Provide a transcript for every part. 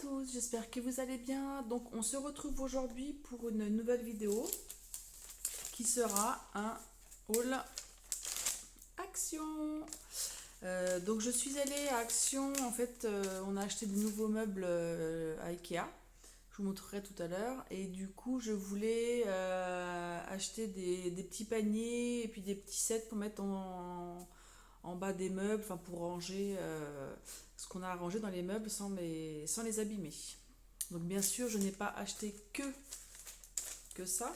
tous, j'espère que vous allez bien. Donc on se retrouve aujourd'hui pour une nouvelle vidéo qui sera un haul Action. Donc je suis allée à Action, en fait on a acheté de nouveaux meubles à Ikea. Je vous montrerai tout à l'heure. Et du coup je voulais acheter des petits paniers et puis des petits sets pour mettre en bas des meubles, enfin pour ranger ce qu'on a à ranger dans les meubles sans les abîmer. Donc bien sûr, je n'ai pas acheté que ça.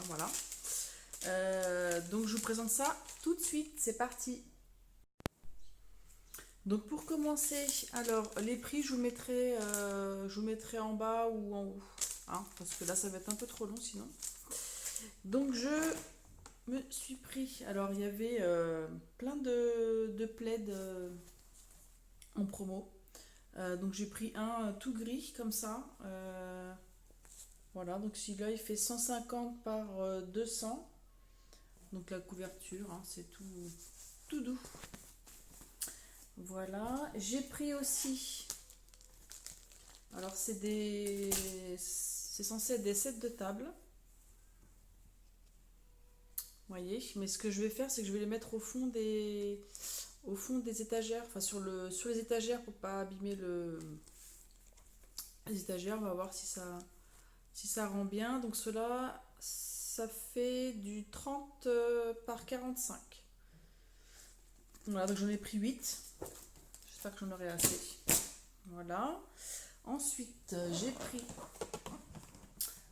Voilà. Donc je vous présente ça tout de suite. C'est parti. Donc pour commencer, alors les prix je vous mettrai en bas ou en haut, hein, parce que là ça va être un peu trop long sinon. Donc je me suis pris, alors il y avait plein de plaids en promo. Donc j'ai pris un tout gris comme ça. Voilà, donc celui-là il fait 150 par 200. Donc la couverture, hein, c'est tout doux. Voilà, j'ai pris aussi. Alors c'est censé être des sets de table. Vous voyez, mais ce que je vais faire, c'est que je vais les mettre au fond des étagères, enfin sur les étagères pour pas abîmer les étagères. On va voir si ça rend bien. Donc cela, ça fait du 30 par 45. Voilà, donc j'en ai pris 8. J'espère que j'en aurai assez. Voilà. Ensuite, j'ai pris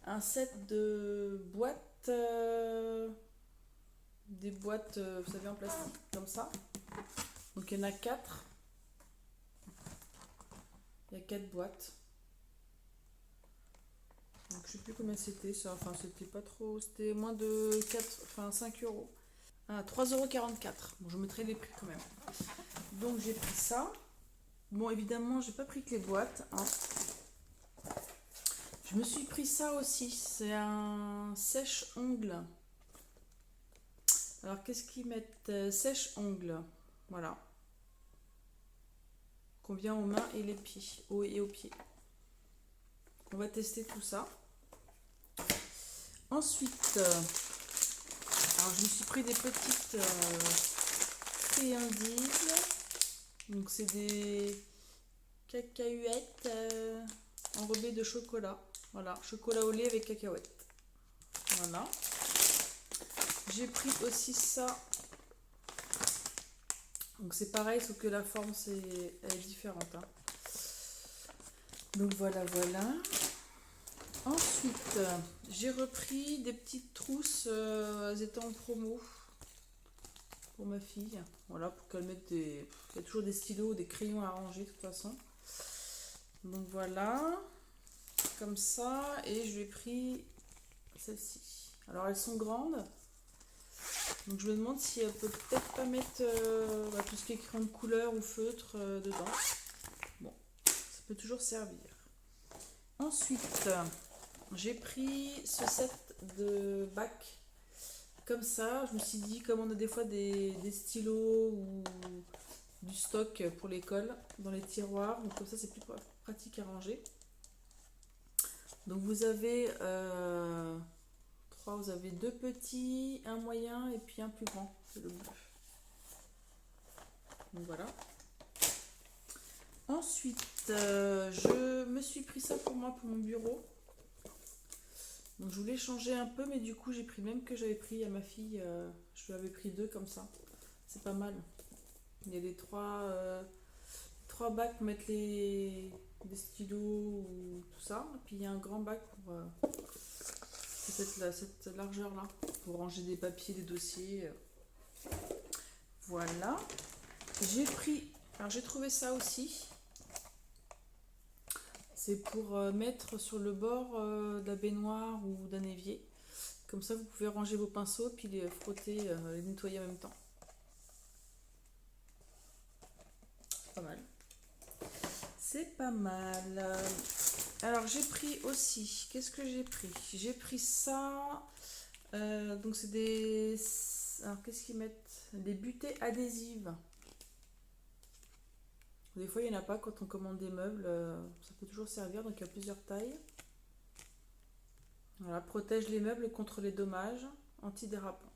un set de boîtes. Des boîtes, vous savez, en plastique, comme ça. Donc il y en a 4. Il y a 4 boîtes. Donc je sais plus combien c'était ça. Enfin, c'était pas trop. C'était moins de 4, enfin 5 euros. Ah, 3,44 €. Bon, je mettrai les prix quand même. Donc j'ai pris ça. Bon, évidemment, j'ai pas pris que les boîtes, hein. Je me suis pris ça aussi. C'est un sèche-ongles. Alors, qu'est-ce qu'ils mettent? Sèche-ongles. Voilà. Convient aux mains et les pieds. Et aux pieds. On va tester tout ça. Ensuite, alors je me suis pris des petites friandises. Donc, c'est des cacahuètes enrobées de chocolat. Voilà, chocolat au lait avec cacahuètes. Voilà. J'ai pris aussi ça. Donc c'est pareil, sauf que la forme elle est différente, hein. Donc voilà. Ensuite, j'ai repris des petites trousses. Elles étaient en promo pour ma fille. Voilà, pour qu'elle mette des. Il y a toujours des stylos, des crayons à ranger de toute façon. Donc voilà, comme ça. Et je lui ai pris celle-ci. Alors elles sont grandes. Donc je me demande si elle peut peut-être pas mettre tout ce qui est crayon de couleur ou feutre dedans. Bon, ça peut toujours servir. Ensuite, j'ai pris ce set de bacs comme ça. Je me suis dit, comme on a des fois des stylos ou du stock pour l'école dans les tiroirs, donc comme ça c'est plus pratique à ranger. Donc vous avez vous avez deux petits, un moyen et puis un plus grand, c'est le bleu. Donc voilà. Ensuite, je me suis pris ça pour moi, pour mon bureau. Donc je voulais changer un peu, mais du coup j'ai pris même que j'avais pris à ma fille. Je lui avais pris 2 comme ça. C'est pas mal. Il y a les trois bacs pour mettre des stylos ou tout ça. Et puis il y a un grand bac pour cette largeur là, pour ranger des papiers, des dossiers. Voilà. Alors j'ai trouvé ça aussi. C'est pour mettre sur le bord de la baignoire ou d'un évier. Comme ça, vous pouvez ranger vos pinceaux puis les frotter, les nettoyer en même temps. C'est pas mal. C'est pas mal. Alors j'ai pris aussi. Qu'est-ce que j'ai pris? J'ai pris ça. Donc c'est des. Alors qu'est-ce qu'ils mettent? Des butées adhésives. Des fois, il n'y en a pas quand on commande des meubles. Ça peut toujours servir, donc il y a plusieurs tailles. Voilà, protège les meubles contre les dommages, antidérapant.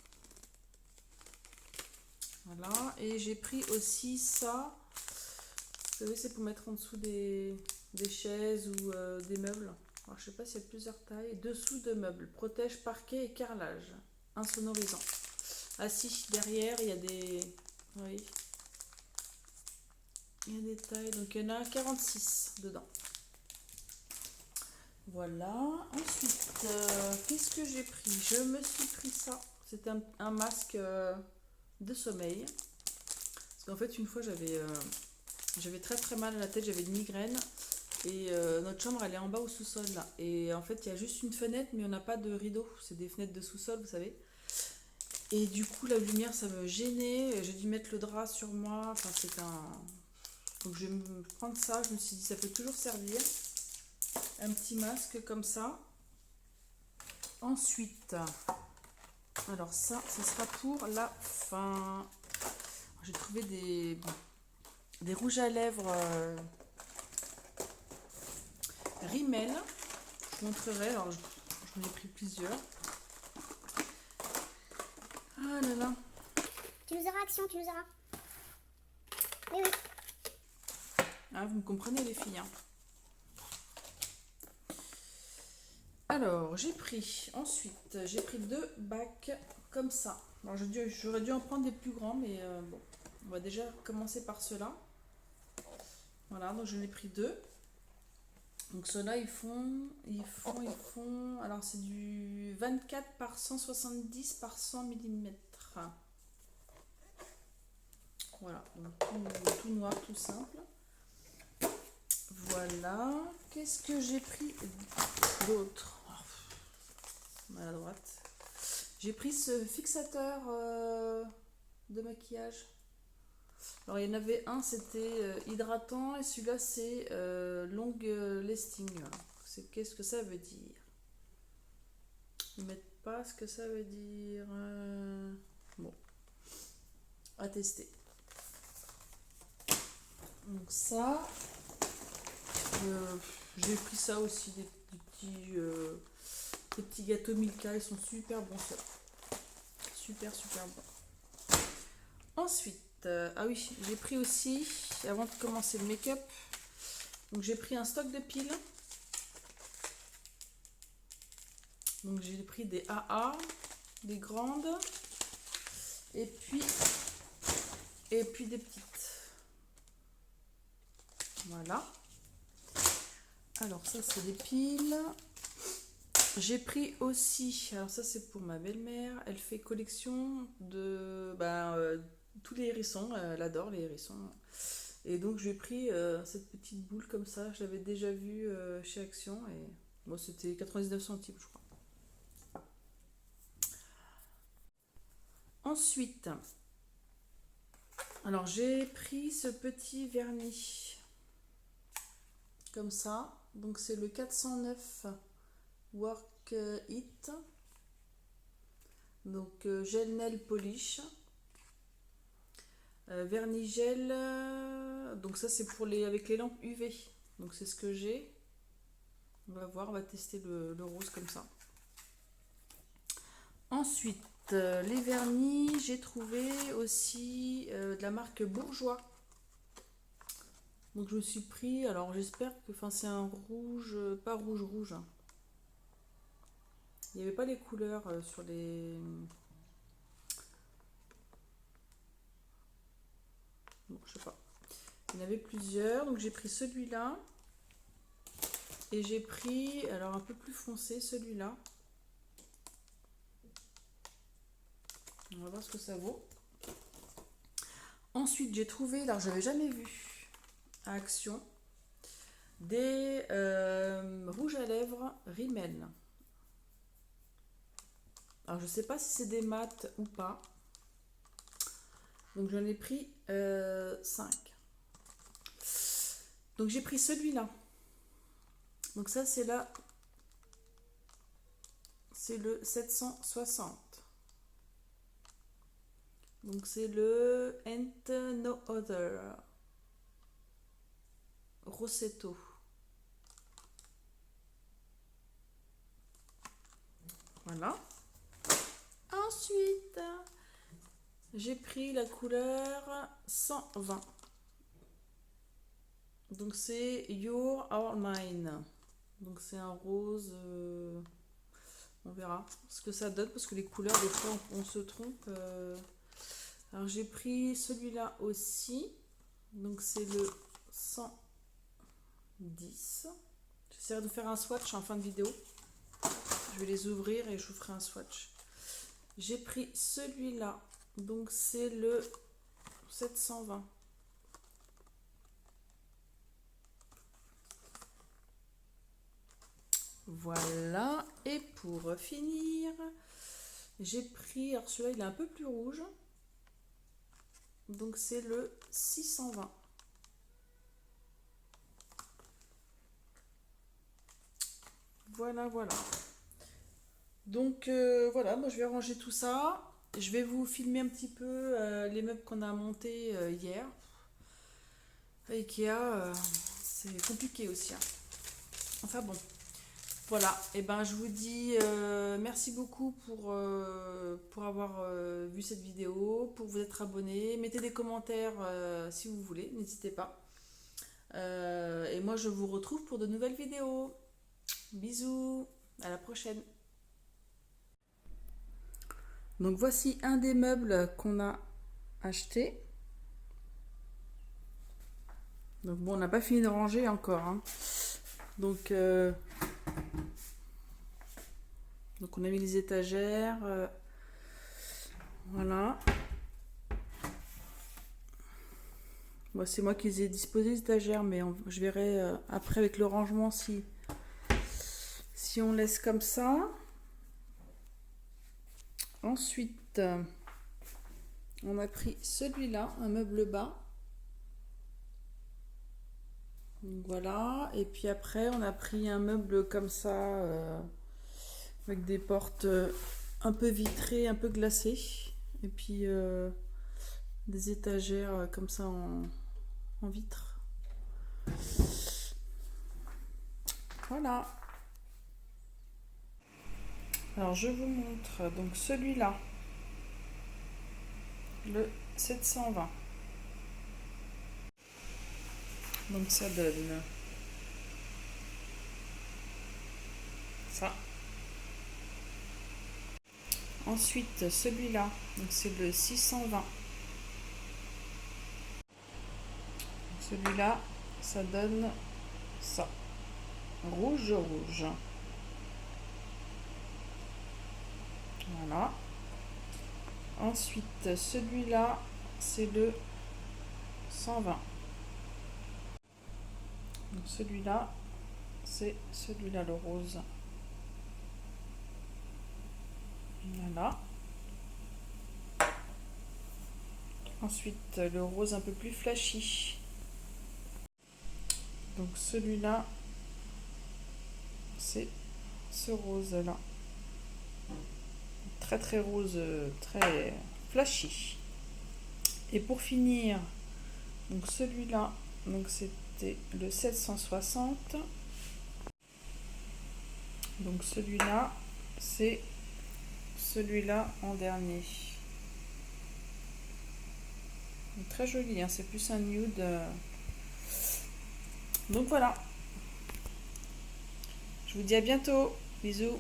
Voilà, et j'ai pris aussi ça. Vous savez, c'est pour mettre en dessous des chaises ou des meubles. Alors, je sais pas s'il y a plusieurs tailles. Dessous de meubles, protège parquet et carrelage, insonorisant. Ah si, derrière, il y a des... Oui. Il y a des tailles, donc il y en a 46 dedans. Voilà. Ensuite, qu'est-ce que j'ai pris? Je me suis pris ça. C'était un masque de sommeil. Parce qu'en fait, une fois, j'avais très très mal à la tête, j'avais une migraine. Et notre chambre, elle est en bas au sous-sol là. Et en fait, il y a juste une fenêtre, mais on n'a pas de rideau. C'est des fenêtres de sous-sol, vous savez. Et du coup, la lumière, ça me gênait. J'ai dû mettre le drap sur moi. Enfin, c'est un... Donc, je vais me prendre ça. Je me suis dit, ça peut toujours servir. Un petit masque comme ça. Ensuite, alors ça, ce sera pour la fin. J'ai trouvé des rouges à lèvres Rimmel. Je vous montrerai. Alors, j'en ai pris plusieurs. Ah là là. Tu nous auras, Action, tu nous auras. Oui, oui. Ah, vous me comprenez les filles, hein. Alors, ensuite, j'ai pris 2 bacs comme ça. Alors, j'aurais dû en prendre des plus grands, mais bon, on va déjà commencer par ceux-là. Voilà, donc j'en ai pris 2. Donc ceux-là, ils font, alors c'est du 24 par 170 par 100 mm. Voilà, donc tout noir, tout simple. Voilà, qu'est-ce que j'ai pris d'autre? Maladroite. J'ai pris ce fixateur de maquillage. Alors il y en avait un, c'était hydratant, et celui-là c'est long lasting. Qu'est-ce que ça veut dire? Ils mettent pas ce que ça veut dire. Bon, à tester. Donc ça, j'ai pris ça aussi, des petits gâteaux Milka, ils sont super bons ça. Super bon. Ensuite, ah oui, j'ai pris aussi, avant de commencer le make-up, donc j'ai pris un stock de piles. Donc j'ai pris des AA, des grandes, et puis des petites. Voilà. Alors ça c'est des piles. J'ai pris aussi, alors ça c'est pour ma belle-mère, elle fait collection de tous les hérissons, elle adore les hérissons. Et donc j'ai pris cette petite boule comme ça, je l'avais déjà vue chez Action et moi c'était 99 centimes je crois. Ensuite, alors j'ai pris ce petit vernis comme ça, donc c'est le 409 Work It, donc gel nail polish, vernis gel, donc ça c'est pour avec les lampes UV, donc c'est ce que j'ai. On va voir, on va tester le rose comme ça. Ensuite, les vernis, j'ai trouvé aussi de la marque Bourjois. Donc je me suis pris, alors j'espère que, enfin c'est un rouge, pas rouge, hein. Il n'y avait pas les couleurs sur les... Bon, je sais pas. Il y en avait plusieurs, donc j'ai pris celui-là. Et j'ai pris, alors un peu plus foncé, celui-là. On va voir ce que ça vaut. Ensuite, j'ai trouvé, alors j'avais jamais vu à Action, des rouges à lèvres Rimmel. Alors je sais pas si c'est des mat ou pas. Donc j'en ai pris 5. Donc j'ai pris celui-là. Donc ça c'est là. C'est le 760. Donc c'est le And No Other. Rossetto. Voilà. Ensuite, j'ai pris la couleur 120. Donc c'est Your or Mine. Donc c'est un rose. On verra ce que ça donne parce que les couleurs, des fois, on se trompe. Alors j'ai pris celui-là aussi. Donc c'est le 110. J'essaierai de faire un swatch en fin de vidéo. Je vais les ouvrir et je vous ferai un swatch. J'ai pris celui-là. Donc c'est le 720. Voilà. Et pour finir, j'ai pris... Alors celui-là, il est un peu plus rouge. Donc c'est le 620. Voilà, voilà. Donc voilà, moi je vais ranger tout ça. Je vais vous filmer un petit peu les meubles qu'on a montés hier. Ikea, c'est compliqué aussi, hein. Enfin bon. Voilà, et ben je vous dis merci beaucoup pour avoir vu cette vidéo, pour vous être abonné. Mettez des commentaires si vous voulez, n'hésitez pas. Et moi je vous retrouve pour de nouvelles vidéos. Bisous, à la prochaine. Donc voici un des meubles qu'on a acheté. Donc bon, on n'a pas fini de ranger encore, hein. Donc on a mis les étagères, voilà. Bon, c'est moi qui les ai disposées les étagères, mais je verrai après avec le rangement si on laisse comme ça. Ensuite, on a pris celui-là, un meuble bas. Donc voilà, et puis après on a pris un meuble comme ça avec des portes un peu vitrées, un peu glacées, et puis des étagères comme ça en vitre. Voilà. Alors je vous montre donc celui-là, le 720. Donc ça donne ça. Ensuite celui-là, donc c'est le 620. Celui-là, ça donne ça. Rouge, rouge. Voilà. Ensuite, celui-là, c'est le 120. Donc celui-là, c'est celui-là, le rose. Voilà. Ensuite, le rose un peu plus flashy. Donc celui-là, c'est ce rose-là. Très très rose, très flashy. Et pour finir, donc celui-là, donc c'était le 760. Donc celui-là, c'est celui-là en dernier. Donc, très joli, hein, c'est plus un nude. Donc voilà. Je vous dis à bientôt. Bisous.